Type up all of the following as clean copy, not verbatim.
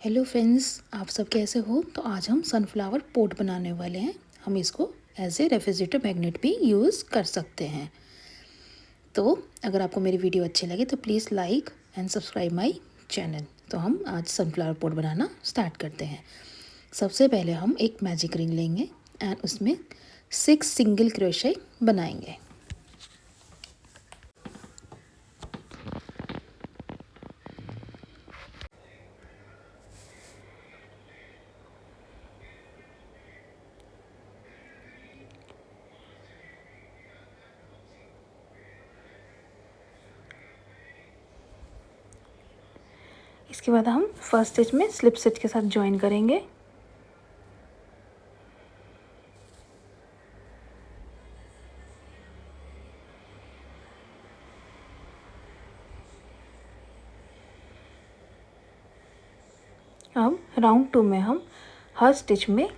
Hello friends, आप सब कैसे हो। तो आज हम सनफ्लावर पोट बनाने वाले हैं। हम इसको एज ए रेफ्रिजरेटर मैग्नेट भी यूज़ कर सकते हैं। तो अगर आपको मेरी वीडियो अच्छी लगे तो please like and subscribe my channel. तो हम आज सनफ्लावर पोट बनाना स्टार्ट करते हैं। सबसे पहले हम एक मैजिक रिंग लेंगे एंड उसमें 6 सिंगल क्रोशे बनाएंगे। इसके बाद हम फर्स्ट स्टिच में स्लिप स्टिच के साथ ज्वाइन करेंगे। अब राउंड 2 में हम हर स्टिच में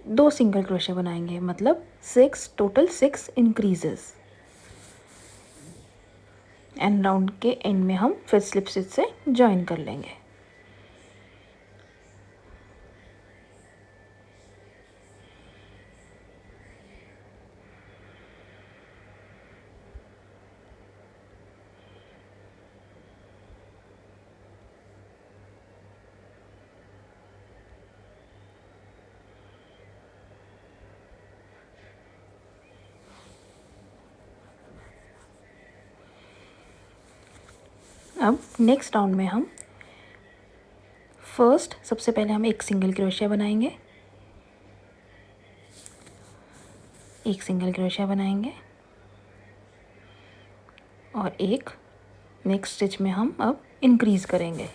2 सिंगल क्रोशे बनाएंगे, मतलब 6 टोटल 6 इंक्रीजेस। एंड राउंड के एंड में हम फिर स्लिप स्टिच से ज्वाइन कर लेंगे। अब नेक्स्ट राउंड में हम सबसे पहले हम एक सिंगल क्रोशिया बनाएंगे, एक सिंगल क्रोशिया बनाएंगे और एक नेक्स्ट स्टिच में हम अब इंक्रीज करेंगे।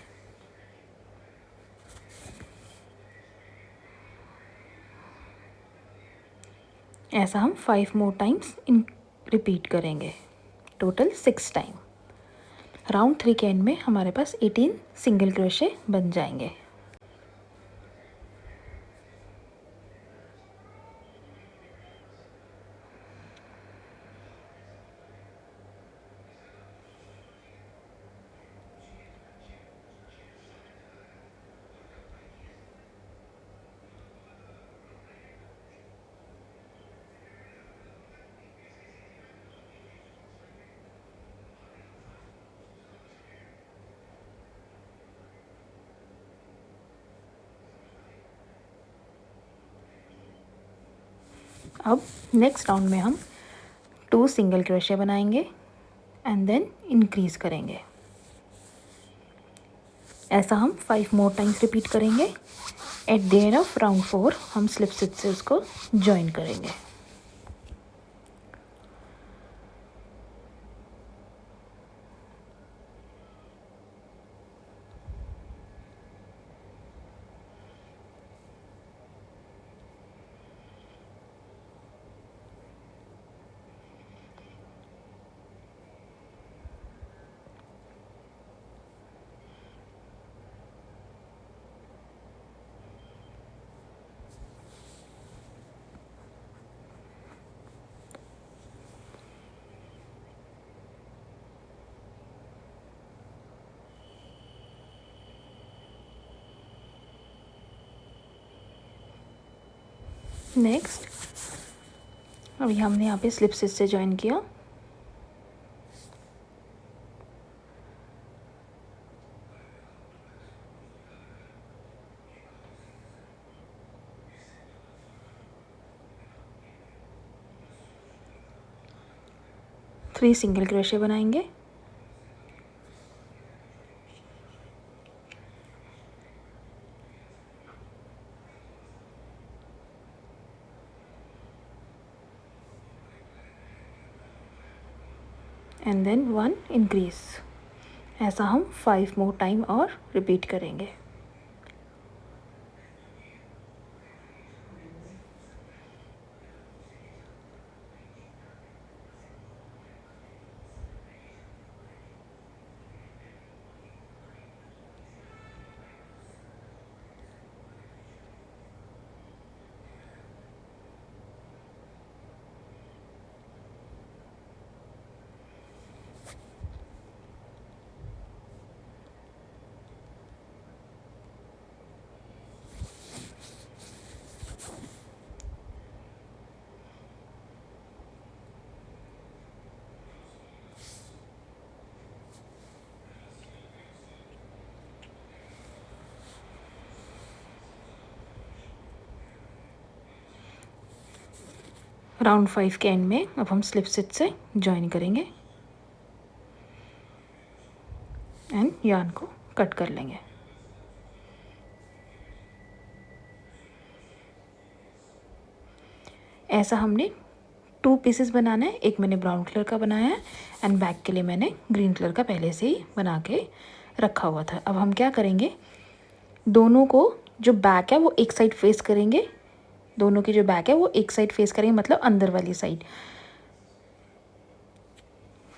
ऐसा हम 5 मोर टाइम्स रिपीट करेंगे, टोटल 6 टाइम। राउंड 3 के एंड में हमारे पास 18 सिंगल क्रोशे बन जाएंगे। अब नेक्स्ट राउंड में हम 2 सिंगल क्रोशे बनाएंगे एंड देन इंक्रीज करेंगे। ऐसा हम 5 मोर टाइम्स रिपीट करेंगे। At the end of round 4 हम स्लिप स्टिच से उसको ज्वाइन करेंगे। नेक्स्ट अभी हमने यहाँ पे स्लिप स्टिच से ज्वाइन किया। थ्री सिंगल क्रोशे बनाएंगे एंड देन 1 इंक्रीज। ऐसा हम 5 मोर टाइम और रिपीट करेंगे। राउंड 5 के एंड में अब हम स्लिप स्टिच से जॉइन करेंगे एंड यार्न को कट कर लेंगे। ऐसा हमने 2 पीसेस बनाना है। एक मैंने ब्राउन कलर का बनाया है एंड बैक के लिए मैंने ग्रीन कलर का पहले से ही बना के रखा हुआ था। अब हम क्या करेंगे, दोनों को जो बैक है वो एक साइड फेस करेंगे, दोनों की जो बैक है वो एक साइड फेस करेंगे, मतलब अंदर वाली साइड।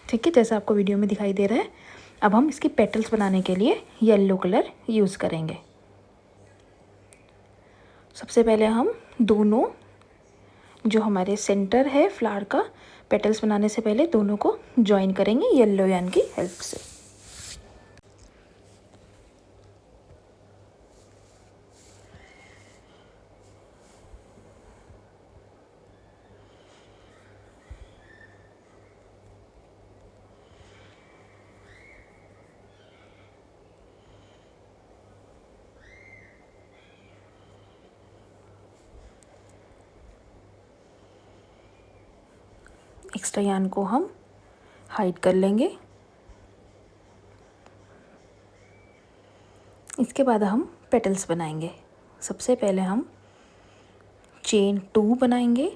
ठीक है, जैसा आपको वीडियो में दिखाई दे रहा है। अब हम इसकी पेटल्स बनाने के लिए येलो कलर यूज़ करेंगे। सबसे पहले हम दोनों जो हमारे सेंटर है फ्लावर का, पेटल्स बनाने से पहले दोनों को जॉइन करेंगे येलो यार्न की हेल्प से। एक्स्ट्रा यार्न को हम हाइड कर लेंगे। इसके बाद हम पेटल्स बनाएंगे। सबसे पहले हम चेन 2 बनाएंगे।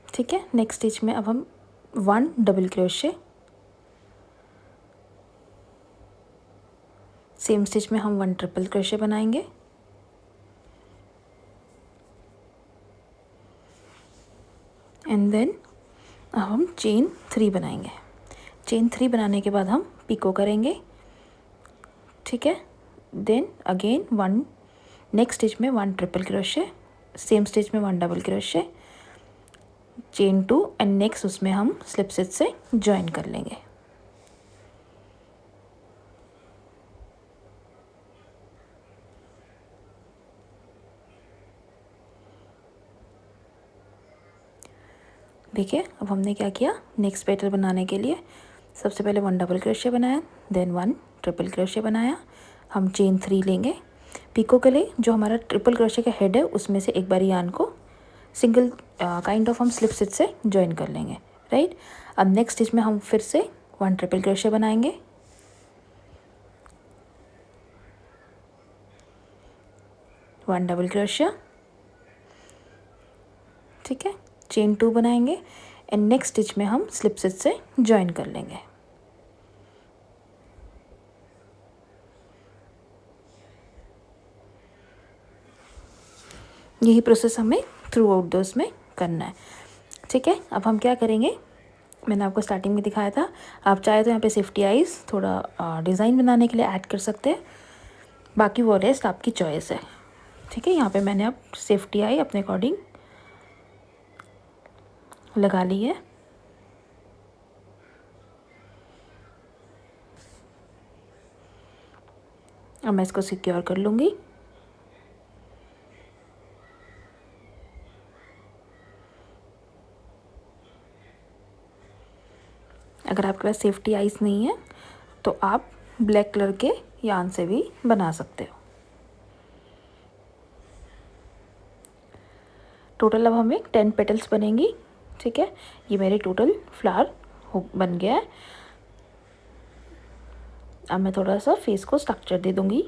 ठीक है, नेक्स्ट स्टिच में अब हम 1 डबल क्रोशे, सेम स्टिच में हम 1 ट्रिपल क्रोशे बनाएंगे। एंड देन अब हम चेन 3 बनाएंगे। चेन 3 बनाने के बाद हम पिको करेंगे। ठीक है, देन अगेन 1 नेक्स्ट स्टिच में 1 ट्रिपल क्रोशे, सेम स्टिच में 1 double crochet, chain 2 and next उसमें हम स्लिप स्टिच से जॉइन कर लेंगे। देखिए, अब हमने क्या किया, नेक्स्ट पेटल बनाने के लिए सबसे पहले 1 डबल क्रोशे बनाया, देन 1 ट्रिपल क्रोशे बनाया। हम चेन 3 लेंगे। पिको के लिए जो हमारा ट्रिपल क्रोशे का हेड है उसमें से एक बार यार्न को सिंगल काइंड ऑफ हम स्लिप स्टिच से जॉइन कर लेंगे, राइट। अब नेक्स्ट स्टिच में हम फिर से 1 ट्रिपल क्रोशे बनाएंगे, 1 डबल क्रोशा, ठीक है, चेन 2 बनाएंगे एंड नेक्स्ट स्टिच में हम स्लिप स्टिच से जॉइन कर लेंगे। यही प्रोसेस हमें थ्रू आउट दोस्त में करना है। ठीक है, अब हम क्या करेंगे, मैंने आपको स्टार्टिंग में दिखाया था, आप चाहे तो यहाँ पे सेफ्टी आइज़ थोड़ा डिज़ाइन बनाने के लिए ऐड कर सकते हैं, बाकी वो रेस्ट आपकी चॉइस है। ठीक है, यहाँ पे मैंने अब सेफ्टी आई अपने अकॉर्डिंग लगा ली है। अब मैं इसको सिक्योर कर लूँगी। अगर आपके पास सेफ्टी आइस नहीं है तो आप ब्लैक कलर के यार्न से भी बना सकते हो। टोटल अब हमें 10 पेटल्स बनेंगी। ठीक है, ये मेरे टोटल फ्लावर बन गया है। अब मैं थोड़ा सा फेस को स्ट्रक्चर दे दूँगी।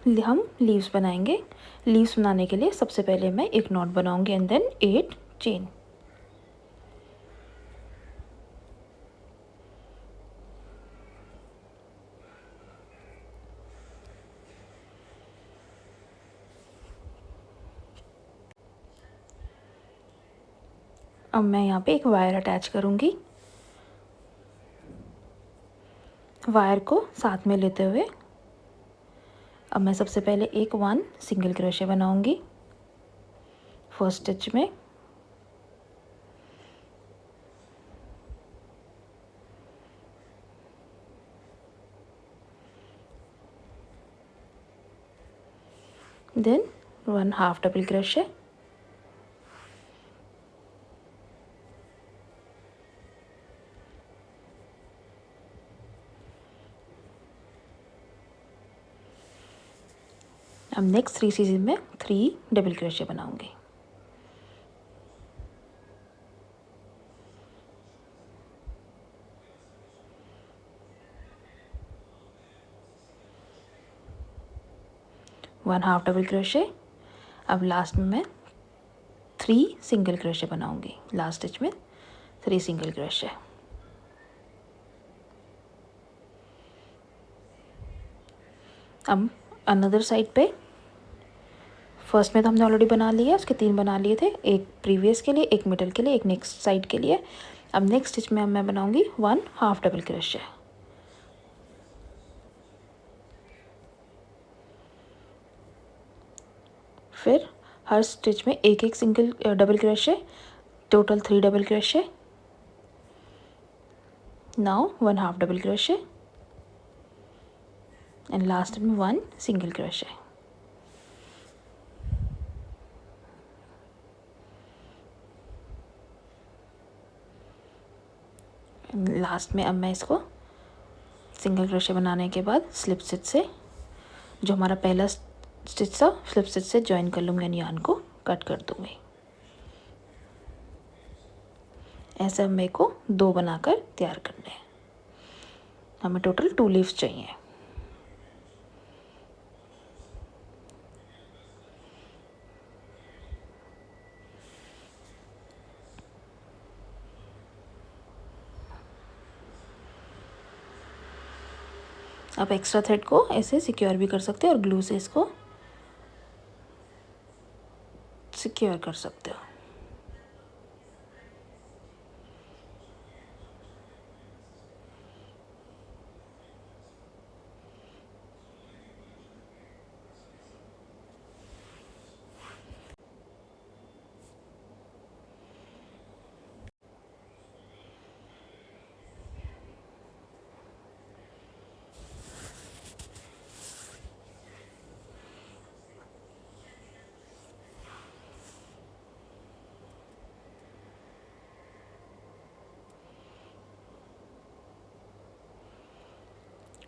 हम लीव्स बनाएंगे। लीव्स बनाने के लिए सबसे पहले मैं एक नॉट बनाऊंगी एंड देन 8 चेन। अब मैं यहाँ पे एक वायर अटैच करूँगी। वायर को साथ में लेते हुए अब मैं सबसे पहले एक 1 सिंगल क्रोशे बनाऊँगी फर्स्ट स्टिच में। देन 1 हाफ डबल क्रोशे, अब नेक्स्ट 3 स्टिचेस में 3 डबल क्रोशे बनाऊंगी। One half double crochet. अब लास्ट में मैं 3 सिंगल क्रोशे बनाऊंगी। लास्ट स्टिच में 3 सिंगल क्रोशे। अब अनदर साइड पे फर्स्ट में तो हमने ऑलरेडी बना लिया, उसके 3 बना लिए थे, एक प्रीवियस के लिए, एक मिडल के लिए, एक नेक्स्ट साइड के लिए। अब नेक्स्ट स्टिच में मैं बनाऊंगी 1 हाफ डबल क्रोशे। फिर हर स्टिच में एक एक single double crochet, total 3 double crochet. Now 1 half double crochet and last में 1 सिंगल क्रोशे। लास्ट में अब मैं इसको सिंगल क्रोशे बनाने के बाद स्लिप स्टिच से, जो हमारा पहला स्टिच था, स्लिप स्टिच से ज्वाइन कर लूँगी, यानी यान को कट कर दूँगी। ऐसे अब मेरे को 2 बनाकर तैयार करने हैं। हमें टोटल 2 लीव्स चाहिए। आप एक्स्ट्रा थ्रेड को ऐसे सिक्योर भी कर सकते हो और ग्लू से इसको सिक्योर कर सकते हो।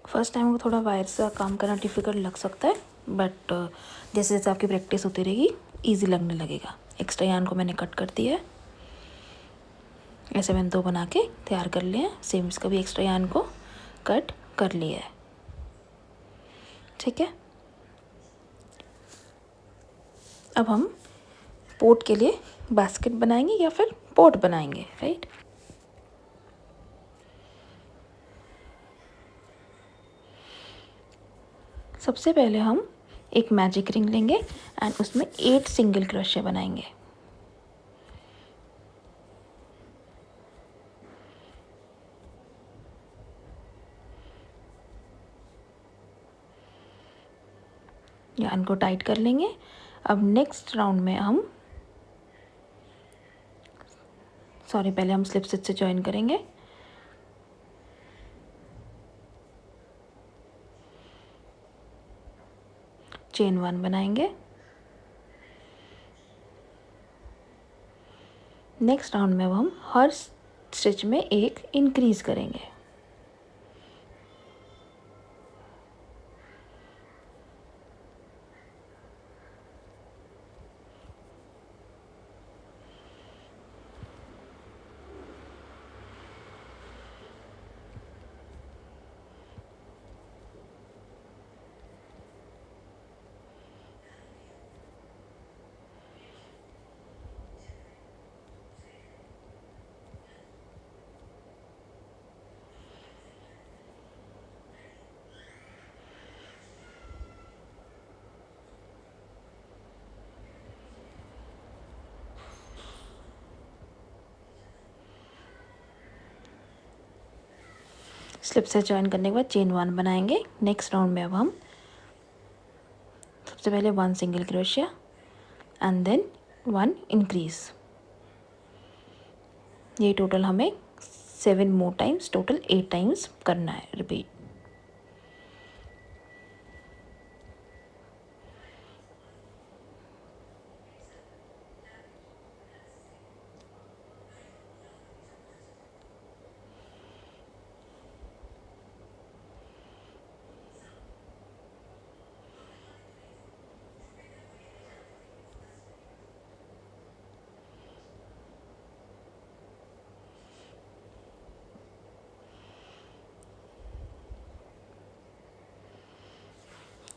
फर्स्ट टाइम को थोड़ा वायर से काम करना डिफ़िकल्ट लग सकता है, बट जैसे जैसे आपकी प्रैक्टिस होती रहेगी इजी लगने लगेगा। एक्स्ट्रा यार्न को मैंने कट कर दिया है। ऐसे मैंने 2 बना के तैयार कर लिए हैं। सेम इसका भी एक्स्ट्रा यार्न को कट कर लिया है। ठीक है, अब हम पोट के लिए बास्केट बनाएंगे या फिर पोट बनाएंगे, राइट। सबसे पहले हम एक मैजिक रिंग लेंगे एंड उसमें 8 सिंगल क्रोशे बनाएंगे। यार्न को टाइट कर लेंगे। अब नेक्स्ट राउंड में हम पहले हम स्लिप स्टिच से ज्वाइन करेंगे। चेन 1 बनाएंगे। नेक्स्ट राउंड में अब हम हर स्टिच में एक इंक्रीज करेंगे। स्लिप से जॉइन करने के बाद चेन 1 बनाएंगे। नेक्स्ट राउंड में अब हम सबसे पहले 1 single crochet and then 1 increase. ये टोटल हमें 7 मोर टाइम्स, टोटल 8 टाइम्स करना है रिपीट।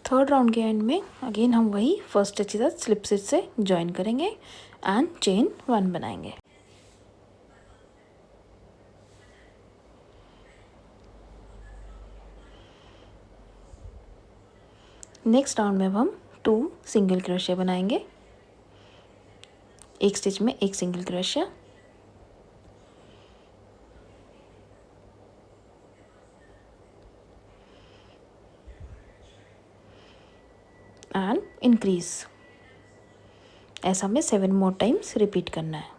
थर्ड राउंड के एंड में अगेन हम वही फर्स्ट स्टिच के साथ स्लिप स्टिच से जॉइन करेंगे एंड चेन 1 बनाएंगे। नेक्स्ट राउंड में अब हम 2 सिंगल क्रोशिया बनाएंगे। एक स्टिच में 1 सिंगल क्रोशिया एंड इंक्रीज। ऐसा हमें 7 मोर टाइम्स रिपीट करना है।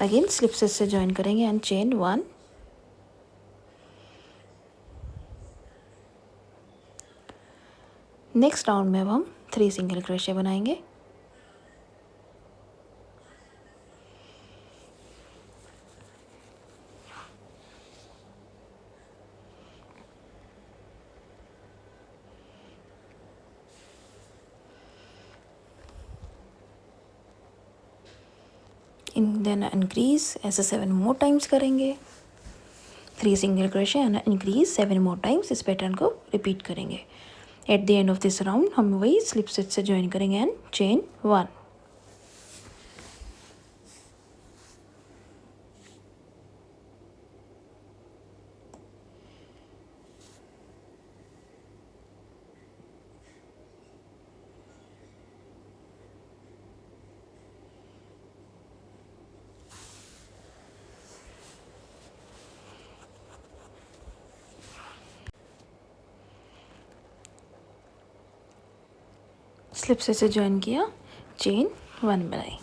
अगेन स्लिप स्टिच से जॉइन करेंगे एंड चेन 1। नेक्स्ट राउंड में अब हम 3 सिंगल क्रोशिया बनाएंगे। देन इंक्रीज, ऐसे 7 मोर टाइम्स करेंगे। 3 single crochet and increase 7 more times. इस पैटर्न को रिपीट करेंगे। At the end of this round हम वही स्लिप स्टिच से जॉइन करेंगे एंड चेन 1। स्लिप स्टिच से जॉइन किया, चेन 1 बनाई।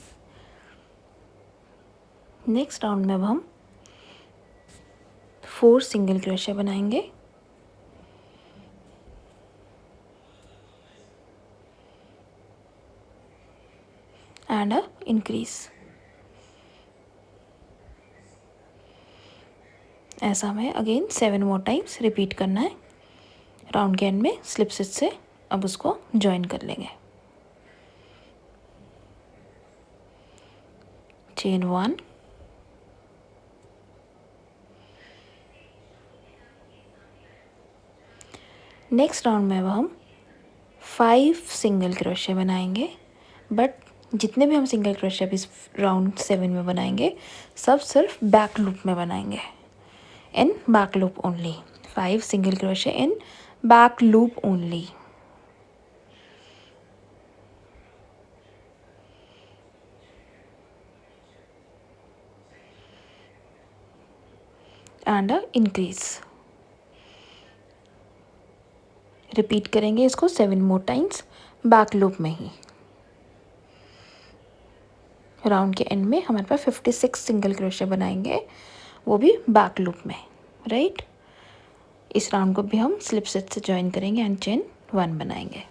नेक्स्ट राउंड में अब हम 4 सिंगल क्रोशिया बनाएंगे एंड अ इंक्रीज। ऐसा हमें अगेन 7 मोर टाइम्स रिपीट करना है। राउंड के एंड में स्लिप स्टिच से अब उसको जॉइन कर लेंगे। चेन 1, नेक्स्ट राउंड में अब हम 5 सिंगल क्रोशिया बनाएंगे। बट जितने भी हम सिंगल क्रोशिया इस राउंड 7 में बनाएंगे सब सिर्फ बैक लूप में बनाएंगे, in back loop only. 5 single crochet in back loop only. And a increase. Repeat करेंगे इसको 7 मोर टाइम्स बैक लूप में ही। राउंड के एंड में हमारे पास 56 सिंगल क्रोशिया बनाएंगे, वो भी बैक लूप में, राइट। इस राउंड को भी हम स्लिप स्टिच से जॉइन करेंगे एंड चेन 1 बनाएंगे।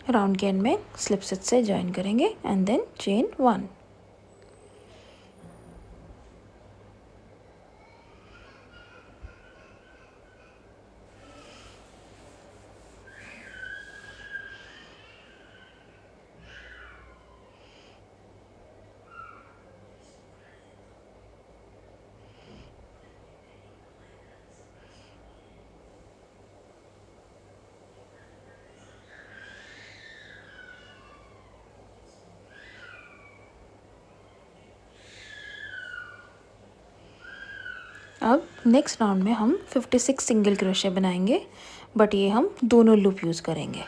राउंड के एंड में स्लिप स्टिच से ज्वाइन करेंगे एंड देन चेन 1। अब नेक्स्ट राउंड में हम 56 सिंगल क्रोशे बनाएंगे, बट ये हम दोनों लूप यूज़ करेंगे।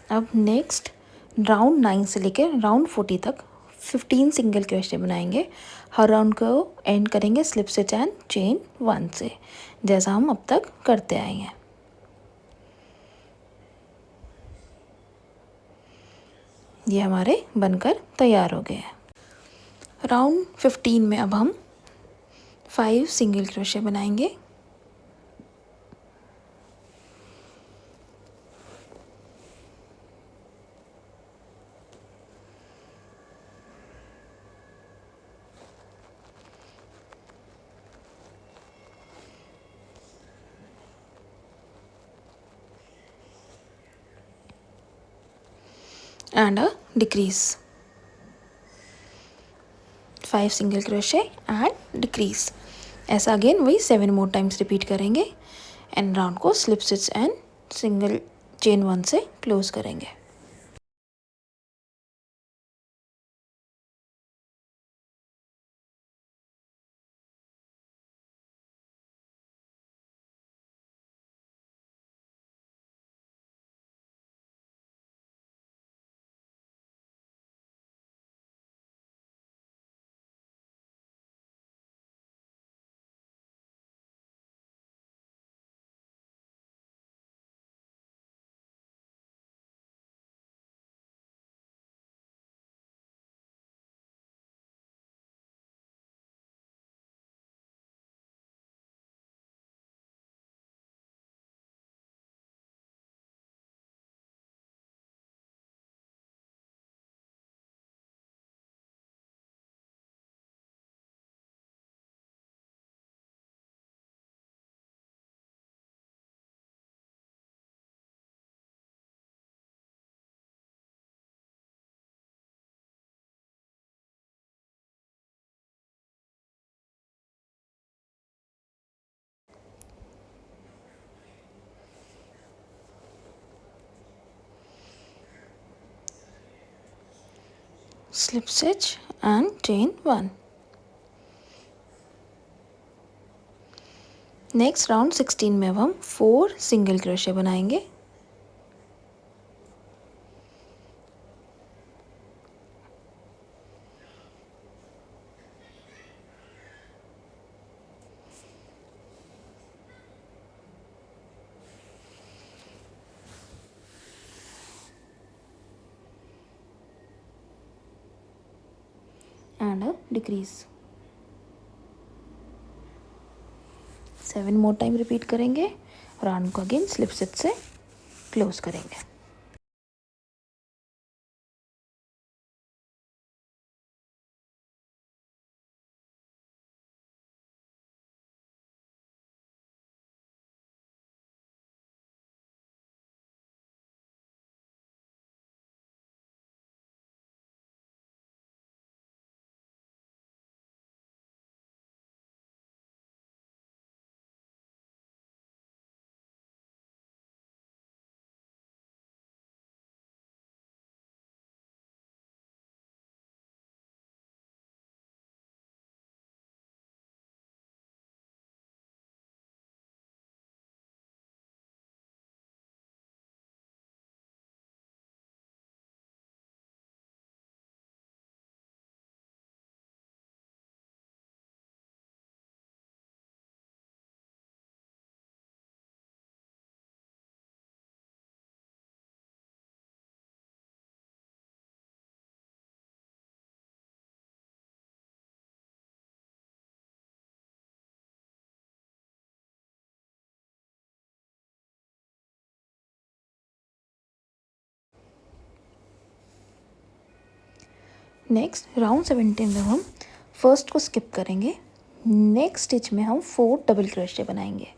अब नेक्स्ट राउंड 9 से लेकर राउंड 40 तक 15 सिंगल क्रोशे बनाएंगे। हर राउंड को एंड करेंगे स्लिप स्टिच एंड चेन 1 से, जैसा हम अब तक करते आए हैं। ये हमारे बनकर तैयार हो गए हैं। राउंड 15 में अब हम 5 सिंगल क्रोशे बनाएंगे। and a decrease, 5 single crochet and decrease। ऐसा अगेन वही 7 मोर टाइम्स रिपीट करेंगे एंड राउंड को slip stitch and single chain 1 से क्लोज करेंगे। Slip stitch and chain 1। Next round 16 में अब हम 4 सिंगल क्रोशे बनाएंगे। And a decrease, 7 more time repeat करेंगे। राउंड को अगेन स्लिप स्टिच से क्लोज करेंगे। नेक्स्ट राउंड 17 में हम फर्स्ट को स्किप करेंगे। नेक्स्ट स्टिच में हम 4 डबल क्रोशे बनाएंगे।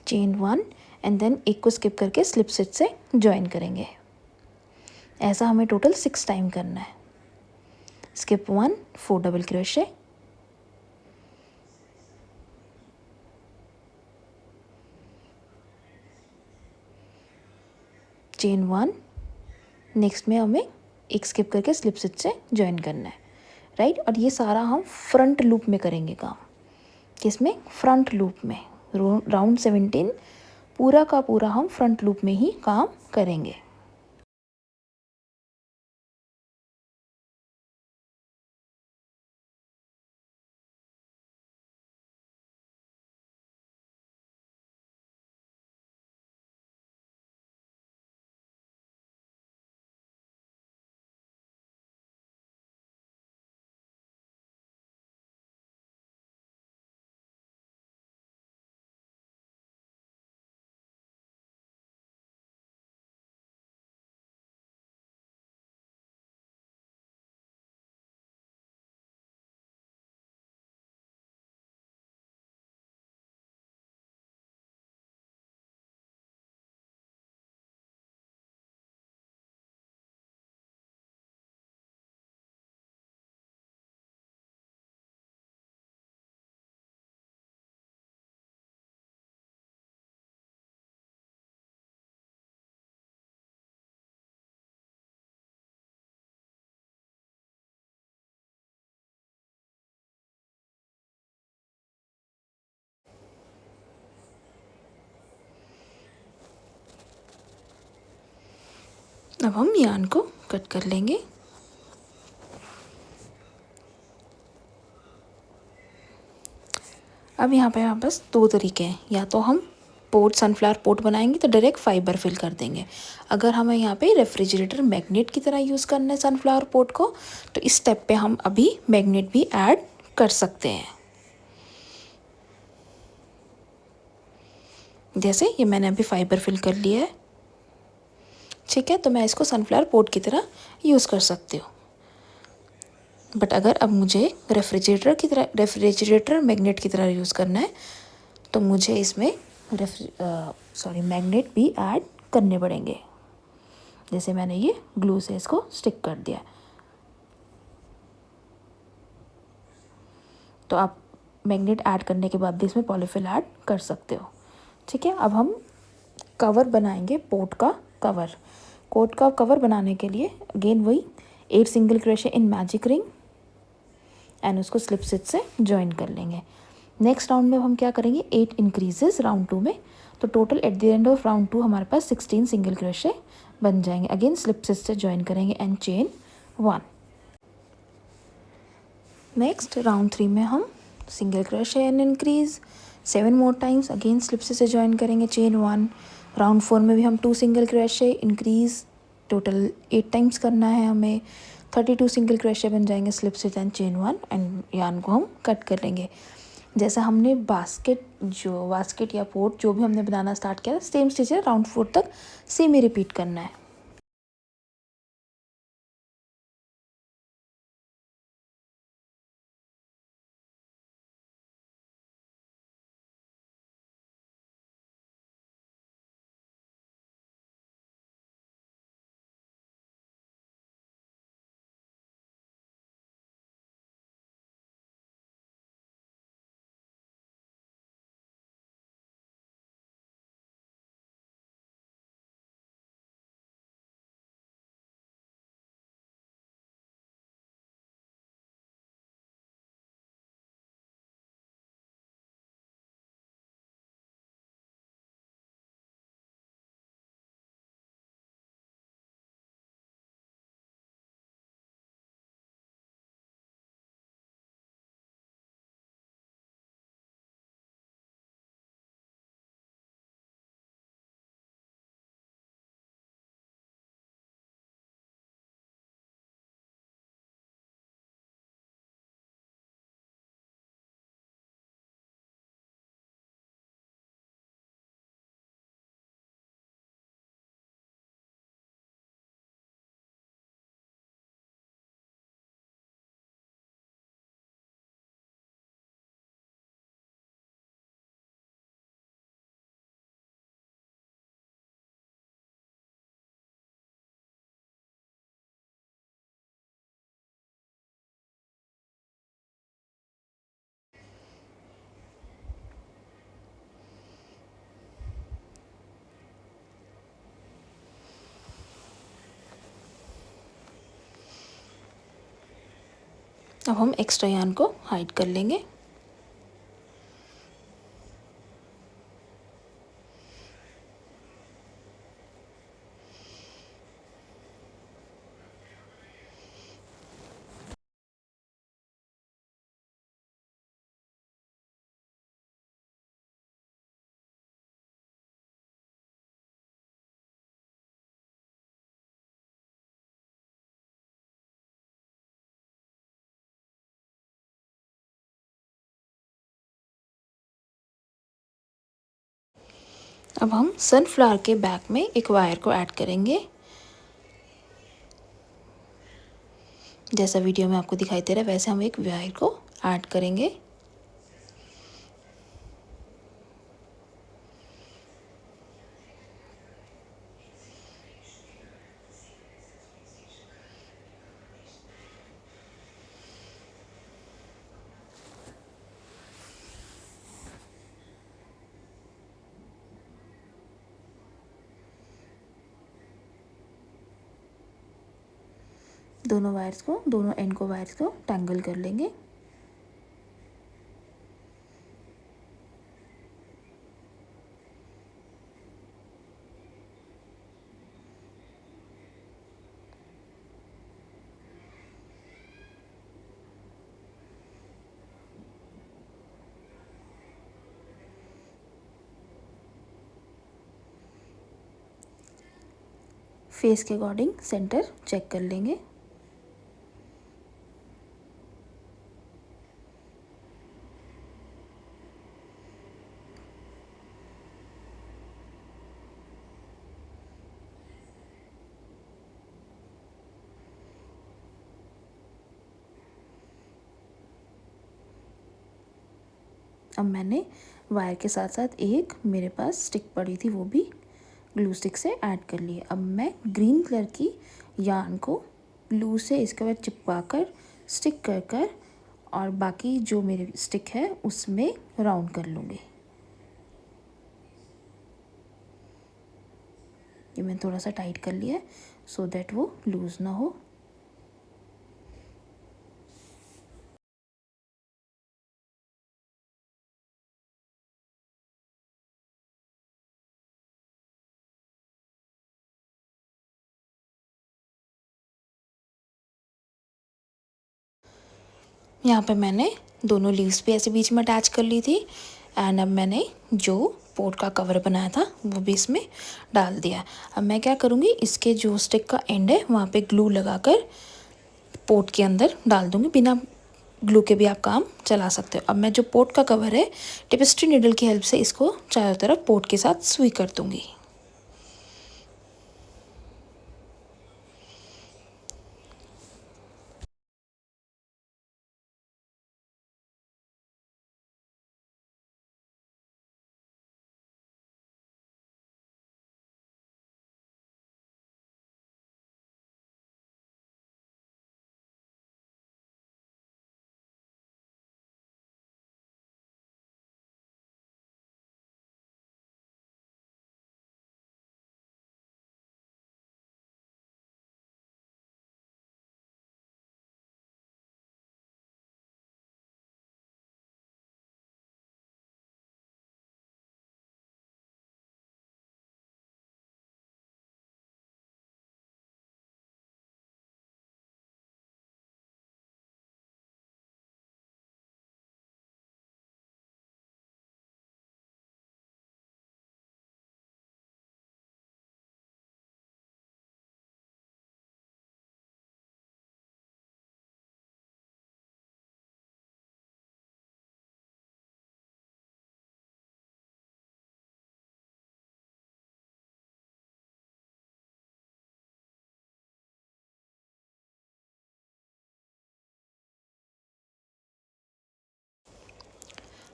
चेन 1 एंड देन एक को स्किप करके स्लिप स्टिच से ज्वाइन करेंगे। ऐसा हमें टोटल 6 टाइम करना है। Skip 1, 4 double crochet, chain 1, next में हमें एक स्किप करके स्लिप स्टिच से ज्वाइन करना है, राइट। और ये सारा हम फ्रंट लूप में करेंगे काम। किसमें? फ्रंट लूप में। राउंड 17 पूरा का पूरा हम फ्रंट लूप में ही काम करेंगे। अब हम यार्न को कट कर लेंगे। अब यहाँ पे हमारे पास 2 तरीके हैं। या तो हम पोट सनफ्लावर पोट बनाएंगे तो डायरेक्ट फाइबर फिल कर देंगे। अगर हमें यहाँ पे रेफ्रिजरेटर मैग्नेट की तरह यूज़ करना है सनफ्लावर पोट को, तो इस स्टेप पे हम अभी मैग्नेट भी ऐड कर सकते हैं। जैसे ये मैंने अभी फाइबर फिल कर लिया है, ठीक है। तो मैं इसको सनफ्लावर पोट की तरह यूज़ कर सकती हूँ। बट अगर अब मुझे रेफ्रिजरेटर मैग्नेट की तरह यूज़ करना है, तो मुझे इसमें मैग्नेट भी ऐड करने पड़ेंगे। जैसे मैंने ये ग्लू से इसको स्टिक कर दिया। तो आप मैग्नेट ऐड करने के बाद भी इसमें पॉलीफिल ऐड कर सकते हो, ठीक है। अब हम कवर बनाएंगे, पोट का कवर। कोट का कवर बनाने के लिए अगेन वही 8 single crochet in magic ring and उसको स्लिप स्टिच से ज्वाइन कर लेंगे। नेक्स्ट राउंड में हम क्या करेंगे, 8 इंक्रीजेस राउंड 2 में। तो total at the end of round 2 हमारे पास 16 सिंगल क्रोशे बन जाएंगे। अगेन स्लिप स्टिच से ज्वाइन करेंगे एंड चेन 1। नेक्स्ट राउंड 3 में हम single crochet and increase 7 more times. Again slip stitch से ज्वाइन करेंगे, चेन 1। राउंड 4 में भी हम 2 single crochet increase, total 8 times करना है हमें। 32 सिंगल क्रोशे बन जाएंगे, slip stitch and chain 1 and yarn को हम कट कर लेंगे। जैसा हमने बास्केट या पोट जो भी हमने बनाना स्टार्ट किया, सेम स्टिच है, राउंड 4 तक सेम ही रिपीट करना है। अब हम एक्स्ट्रा यार्न को हाइड कर लेंगे। अब हम सनफ्लावर के बैक में एक वायर को ऐड करेंगे। जैसा वीडियो में आपको दिखाई दे रहा है वैसे हम एक वायर को ऐड करेंगे। दोनों एंड को वायर्स को टैंगल कर लेंगे। फेस के अकॉर्डिंग सेंटर चेक कर लेंगे। अब मैंने वायर के साथ साथ एक मेरे पास स्टिक पड़ी थी वो भी ग्लू स्टिक से ऐड कर ली है। अब मैं ग्रीन कलर की यार्न को ग्लू से इसके बाद चिपका कर स्टिक कर कर और बाकी जो मेरी स्टिक है उसमें राउंड कर लूँगी। ये मैंने थोड़ा सा टाइट कर लिया है सो दैट वो लूज़ ना हो। यहाँ पे मैंने दोनों लीव्स भी ऐसे बीच में अटैच कर ली थी एंड अब मैंने जो पोट का कवर बनाया था वो भी इसमें डाल दिया। अब मैं क्या करूँगी, इसके जो स्टिक का एंड है वहाँ पे ग्लू लगाकर पोट के अंदर डाल दूँगी। बिना ग्लू के भी आप काम चला सकते हो। अब मैं जो पोट का कवर है टेपेस्ट्री नीडल की हेल्प से इसको चारों तरफ पोट के साथ सुई कर दूँगी।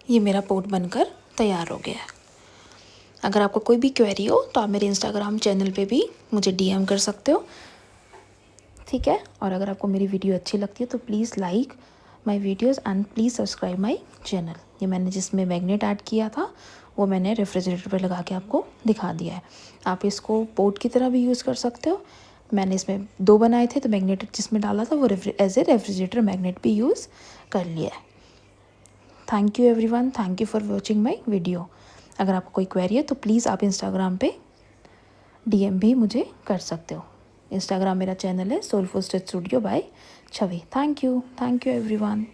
ये मेरा पोट बनकर तैयार हो गया है। अगर आपको कोई भी क्वेरी हो तो आप मेरे इंस्टाग्राम चैनल पे भी मुझे डीएम कर सकते हो, ठीक है। और अगर आपको मेरी वीडियो अच्छी लगती है तो please like my videos and please subscribe my channel. ये मैंने जिसमें मैग्नेट ऐड किया था वो मैंने रेफ्रिजरेटर पर लगा के आपको दिखा दिया है। आप इसको पोट की तरह भी यूज़ कर सकते हो मैंने इसमें 2 बनाए थे, तो मैग्नेट जिसमें डाला था वो एज ए रेफ्रिजरेटर मैग्नेट भी यूज़ कर लिया है। Thank you everyone, thank you for watching my video. अगर आपको कोई क्वेरी है तो प्लीज़ आप इंस्टाग्राम पे DM भी मुझे कर सकते हो। इंस्टाग्राम मेरा चैनल है soulful stitch studio by Chhavi. Thank you everyone.